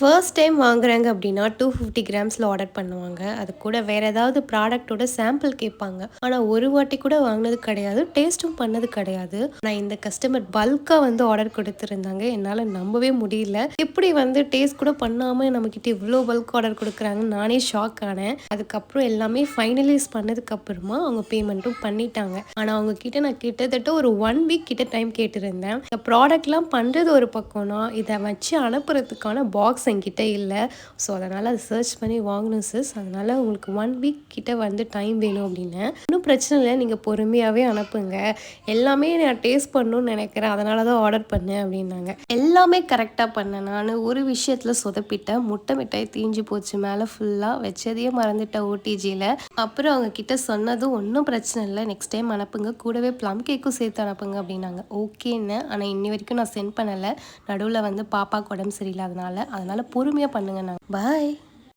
First time வாங்குறாங்க அப்படின்னா 250 கிராம்ஸில் order பண்ணுவாங்க. அது கூட வேறு ஏதாவது ப்ராடக்ட்டோட சாம்பிள் கேட்பாங்க. ஆனால் ஒரு வாட்டி கூட வாங்கினது கிடையாது. டேஸ்ட்டும் பண்ணது கிடையாது. நான் இந்த கஸ்டமர் பல்காக வந்து ஆர்டர் கொடுத்துருந்தாங்க. என்னால் நம்பவே முடியல. எப்படி வந்து டேஸ்ட் கூட பண்ணாமல் நம்மக்கிட்ட இவ்வளோ பல்க் ஆர்டர் கொடுக்குறாங்கன்னு நானே ஷாக் ஆனேன். அதுக்கப்புறம் எல்லாமே ஃபைனலைஸ் பண்ணதுக்கப்புறமா அவங்க பேமெண்ட்டும் பண்ணிட்டாங்க. ஆனால் அவங்க கிட்ட நான் கிட்டத்தட்ட ஒரு 1 வீக் கிட்ட டைம் கேட்டிருந்தேன். இந்த ப்ராடக்ட்லாம் பண்ணுறது ஒரு பக்கம்னா இதை வச்சு அனுப்புறதுக்கான பாக்ஸ் என்கிட்ட இல்லை. ஸோ அதனால் அதை சர்ச் பண்ணி வாங்கணும் சிஸ். அதனால் உங்களுக்கு 1 வீக் கிட்ட வந்து டைம் வேணும் அப்படின்னேன். ஒன்றும் பிரச்சனை இல்லை, நீங்கள் பொறுமையாகவே அனுப்புங்க. எல்லாமே நான் டேஸ்ட் பண்ணணும்னு நினைக்கிறேன், அதனால தான் ஆர்டர் பண்ணேன் அப்படின்னாங்க. எல்லாமே கரெக்டாக பண்ணேன். நான் ஒரு விஷயத்தில் சொதப்பிட்டேன். முட்டை மிட்டாய் தீஞ்சு போச்சு, மேலே ஃபுல்லாக வச்சதையே மறந்துட்டேன் ஓடிஜியில். அப்புறம் அவங்க கிட்ட சொன்னதும் ஒன்றும் பிரச்சனை இல்லை, நெக்ஸ்ட் டைம் அனுப்புங்க, கூடவே ப்ளம் கேக்கும் சேர்த்து அனுப்புங்க அப்படின்னாங்க. ஓகேன்னு. ஆனால் இன்னி வரைக்கும் நான் சென்ட் பண்ணலை. நடுவில் வந்து பாப்பாவுக்கு உடம்பு சரியில்லாதனால பொறுமையாக பண்ணுங்க. நான் பாய்.